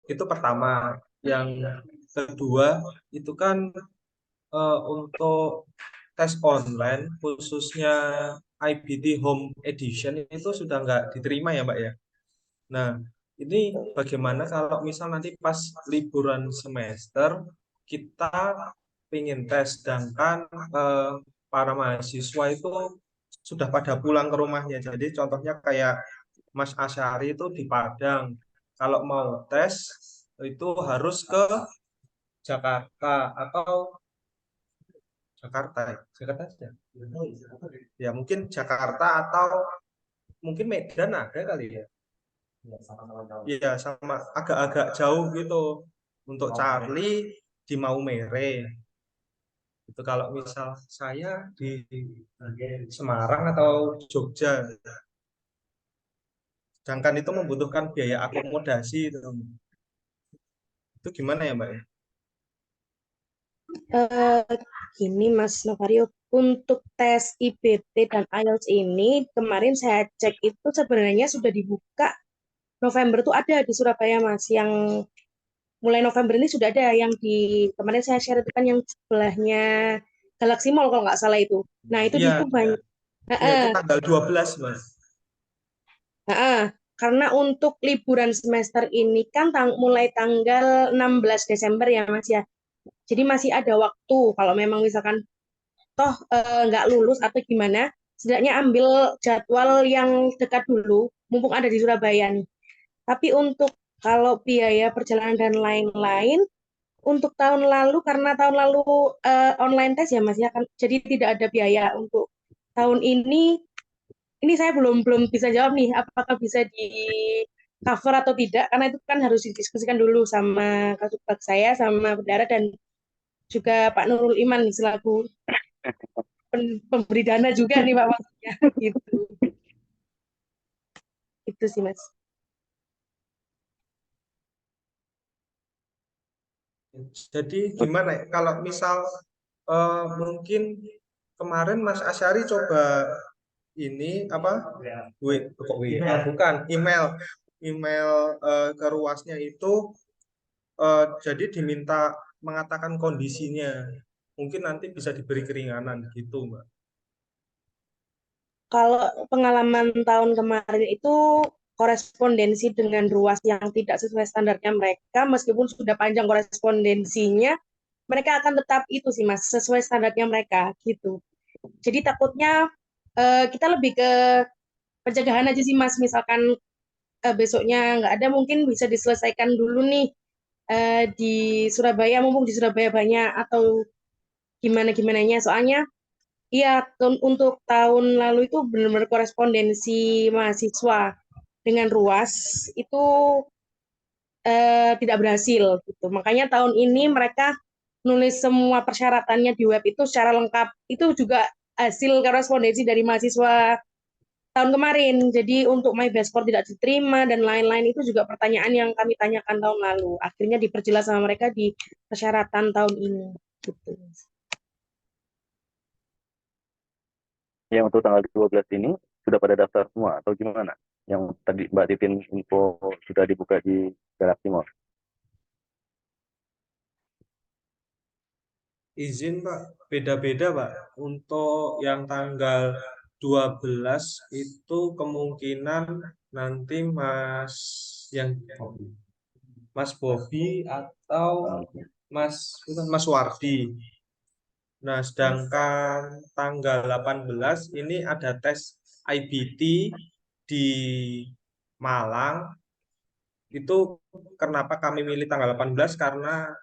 Itu pertama. Yang kedua itu kan untuk tes online khususnya IBT Home Edition itu sudah nggak diterima ya Mbak ya. Nah, ini bagaimana kalau misal nanti pas liburan semester kita ingin tes, sedangkan para mahasiswa itu sudah pada pulang ke rumahnya. Jadi contohnya kayak Mas Asyari itu di Padang. Kalau mau tes itu harus ke Jakarta atau Jakarta ya? Jakarta saja. Ya mungkin Jakarta atau mungkin Medan ada kali ya. Iya sama agak-agak jauh gitu. Untuk Charlie di Maumere. Itu kalau misal saya di Semarang atau Jogja. Sedangkan itu membutuhkan biaya akomodasi itu. Itu gimana ya Mbak ya? Eh, Gini Mas Novario, untuk tes IBT dan IELTS ini kemarin saya cek itu sebenarnya sudah dibuka November tuh ada di Surabaya Mas, yang mulai November ini sudah ada yang di kemarin saya share itu kan yang sebelahnya Galaxy Mall kalau nggak salah itu. Nah itu di Iya, situ banyak. iya itu Heeh, tanggal 12 Mas. heeh. Karena untuk liburan semester ini kan mulai tanggal 16 Desember ya Mas ya. Jadi masih ada waktu kalau memang misalkan toh nggak lulus atau gimana, setidaknya ambil jadwal yang dekat dulu, mumpung ada di Surabaya nih. Tapi untuk kalau biaya perjalanan dan lain-lain, untuk tahun lalu, karena tahun lalu online test ya Mas ya, kan, jadi tidak ada biaya untuk tahun ini saya belum belum bisa jawab nih, apakah bisa di cover atau tidak, karena itu kan harus didiskusikan dulu sama Kasubag saya, sama Bendara, dan juga Pak Nurul Iman nih, selaku pemberi dana juga nih Pak maksudnya gitu. Itu sih Mas. Jadi gimana ya? Kalau misal mungkin kemarin Mas Asyari coba ini apa? Kok WA? Bukan email, email ke ruasnya itu jadi diminta mengatakan kondisinya. Mungkin nanti bisa diberi keringanan gitu, Mbak. Kalau pengalaman tahun kemarin itu korespondensi dengan ruas yang tidak sesuai standarnya mereka, meskipun sudah panjang korespondensinya, mereka akan tetap itu sih Mas, sesuai standarnya mereka gitu. Jadi takutnya kita lebih ke pencegahan aja sih Mas, misalkan besoknya nggak ada, mungkin bisa diselesaikan dulu nih di Surabaya, mumpung di Surabaya banyak, atau gimana gimananya. Soalnya iya, untuk tahun lalu itu benar-benar korespondensi mahasiswa dengan ruas itu tidak berhasil gitu. Makanya tahun ini mereka nulis semua persyaratannya di web itu secara lengkap. Itu juga hasil korespondensi dari mahasiswa tahun kemarin. Jadi untuk My Best Score tidak diterima dan lain-lain itu juga pertanyaan yang kami tanyakan tahun lalu. Akhirnya diperjelas sama mereka di persyaratan tahun ini. Gitu. Yang untuk tanggal 12 ini sudah pada daftar semua atau gimana? Yang tadi Mbak Titin info sudah dibuka di Galaxy Mall. Izin, Pak, beda-beda, Pak. Untuk yang tanggal 12 itu kemungkinan nanti yang Mas Bobi atau Mas bukan Mas Wardi. Nah, sedangkan tanggal 18 ini ada tes IBT di Malang. Itu kenapa kami milih tanggal 18 karena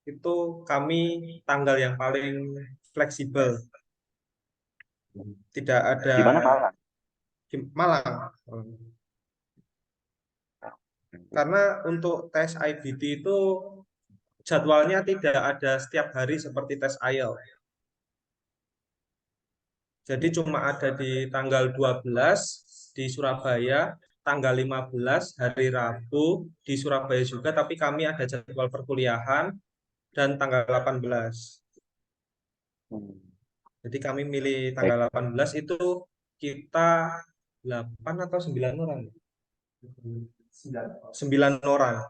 itu kami tanggal yang paling fleksibel. Tidak ada Di mana Malang? di Malang. Karena untuk tes IBT itu jadwalnya tidak ada setiap hari seperti tes IELTS. Jadi cuma ada di tanggal 12 di Surabaya, tanggal 15 hari Rabu di Surabaya juga, tapi kami ada jadwal perkuliahan dan tanggal 18. Hmm, Jadi kami milih baik. tanggal 18 itu kita 8 atau 9 orang. 9 orang.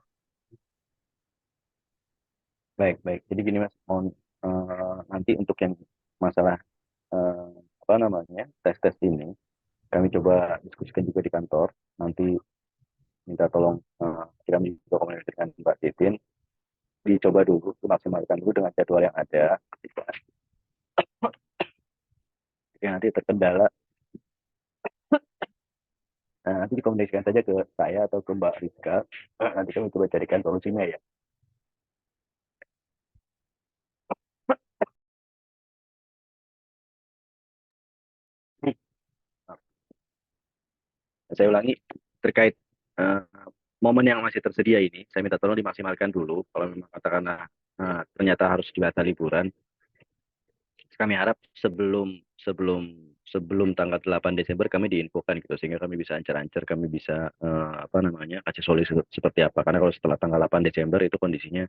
Baik, baik. Jadi gini Mas, nanti untuk yang masalah eh, apa namanya tes-tes ini, kami coba diskusikan juga di kantor. Nanti minta tolong kami juga komunikasi dengan Mbak Titin, dicoba dulu, dimaksimalkan dulu dengan jadwal yang ada. Jika nanti terkendala, nanti dikomunikasikan saja ke saya atau ke Mbak Rizka. Nanti kami coba carikan solusinya ya. Saya ulangi, terkait eh, momen yang masih tersedia ini, saya minta tolong dimaksimalkan dulu. Kalau memang katakanlah ternyata harus dibahas liburan, kami harap sebelum sebelum sebelum tanggal 8 Desember kami diinfokan gitu sehingga kami bisa ancar-ancar, kami bisa apa namanya kasih solusi seperti apa. Karena kalau setelah tanggal 8 Desember itu kondisinya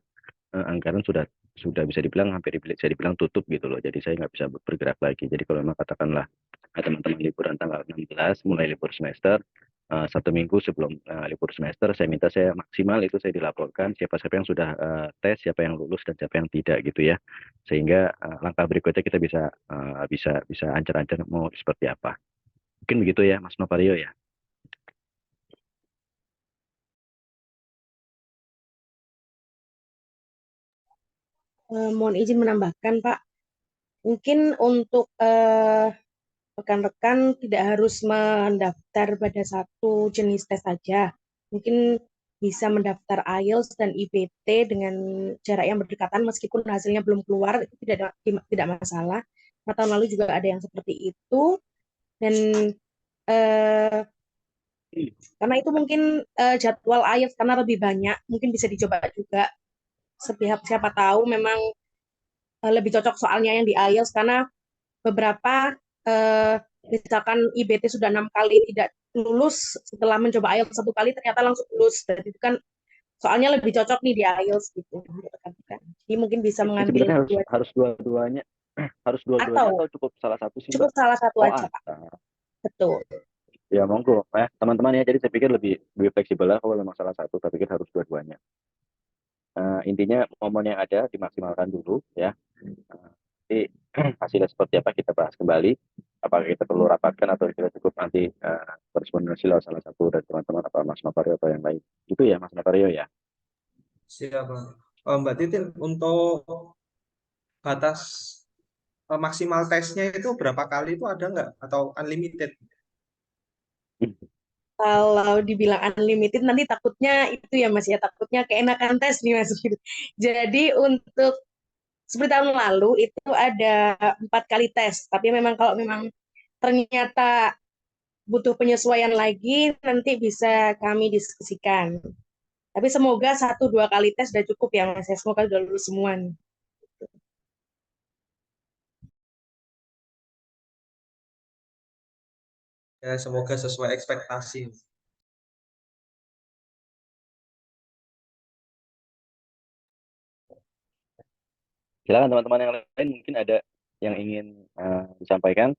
anggaran sudah bisa dibilang hampir bisa dibilang tutup gitu loh. Jadi saya nggak bisa bergerak lagi. Jadi kalau memang katakanlah teman-teman liburan tanggal 16 mulai libur semester, 1 minggu sebelum libur semester, saya minta saya maksimal itu saya dilaporkan siapa-siapa yang sudah tes, siapa yang lulus dan siapa yang tidak gitu ya. Sehingga langkah berikutnya kita bisa ancar-ancar mau seperti apa. Mungkin begitu ya Mas Novario ya. Mohon izin menambahkan, Pak. Mungkin untuk rekan-rekan tidak harus mendaftar pada satu jenis tes saja. Mungkin bisa mendaftar IELTS dan IBT dengan jarak yang berdekatan meskipun hasilnya belum keluar, itu tidak masalah. Nah, tahun lalu juga ada yang seperti itu. Dan eh, karena itu mungkin jadwal IELTS karena lebih banyak, mungkin bisa dicoba juga sepihak, siapa tahu memang lebih cocok soalnya yang di IELTS karena beberapa eh, misalkan IBT sudah 6 kali tidak lulus, setelah mencoba IELTS 1 kali ternyata langsung lulus. Dan itu kan soalnya lebih cocok nih di IELTS gitu. Jadi mungkin bisa Itu mengambil sebenarnya harus dua harus dua-duanya, harus dua-duanya atau atau cukup salah satu sih cukup Mbak? salah satu Oh, aja, Pak. ada. Betul. Ya monggo, teman-teman ya. Jadi saya pikir lebih fleksibel lah kalau memang salah satu, tapi pikir harus dua-duanya. Intinya momen yang ada dimaksimalkan dulu ya. Nanti hasilnya seperti apa kita bahas kembali. Apakah kita perlu rapatkan atau kita cukup nanti korespondensi lewat salah satu dari teman-teman apa Mas Novario atau yang lain. Itu ya Mas Novario ya. Siapa? Mbak Titin, untuk batas maksimal tesnya itu berapa kali itu ada nggak? Atau unlimited? Kalau dibilang unlimited nanti takutnya itu ya Mas ya, takutnya keenakan tes nih Mas. Jadi untuk seperti tahun lalu itu ada 4 kali tes, tapi memang kalau memang ternyata butuh penyesuaian lagi nanti bisa kami diskusikan. Tapi semoga 1-2 kali tes sudah cukup ya Mas. Semoga sudah lulus semua nih. Ya, semoga sesuai ekspektasi. Silakan teman-teman yang lain mungkin ada yang ingin disampaikan.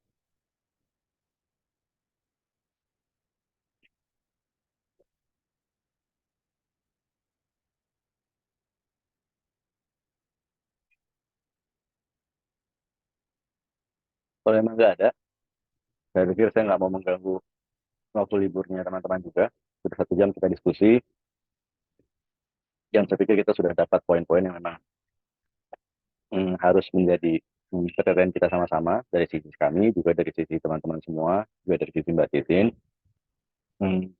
Kalau memang nggak ada, saya pikir saya nggak mau mengganggu waktu liburnya teman-teman juga. Sudah 1 jam kita diskusi, yang saya pikir kita sudah dapat poin-poin yang memang harus menjadi perhatian kita sama-sama dari sisi kami, juga dari sisi teman-teman semua, juga dari sisi Mbak Titin.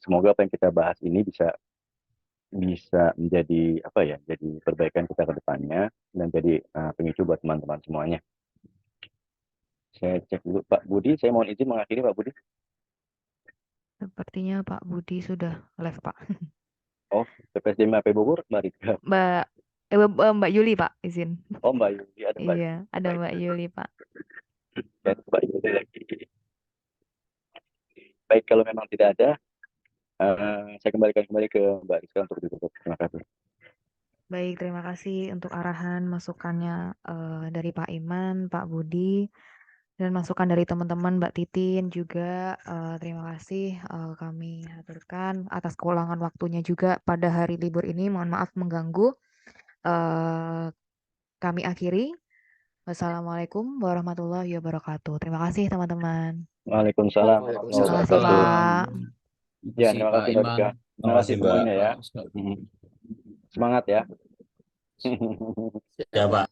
Semoga apa yang kita bahas ini bisa bisa menjadi apa ya, jadi perbaikan kita ke depannya dan jadi pemicu buat teman-teman semuanya. Saya cek dulu Pak Budi, saya mohon izin mengakhiri Pak Budi. Sepertinya Pak Budi sudah live, Pak. Oh, PPSDM AP Bogor, Mbak Rika. Mbak Yuli, Pak, izin. Oh, Mbak Yuli, ada Mbak Iya, Yuli. ada Baik. Mbak Yuli, Pak. Dan Mbak Yuli lagi. Baik, kalau memang tidak ada, saya kembalikan kembali ke Mbak Rizka untuk ditutup. Terima kasih. Baik, terima kasih untuk arahan masukannya dari Pak Iman, Pak Budi, dan masukan dari teman-teman Mbak Titin juga. Terima kasih kami aturkan atas keulangan waktunya juga pada hari libur ini. Mohon maaf mengganggu. Eh, kami akhiri. Wassalamualaikum warahmatullahi wabarakatuh. Terima kasih teman-teman. Waalaikumsalam Terima warahmatullahi kasih wabarakatuh. Pak. Ya, terima kasih Mbak Dika. Terima kasih Makasih, Mbak. semuanya ya. Semangat ya. Ya, Pak.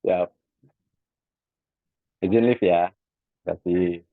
Siap. Izin live ya. Terima kasih.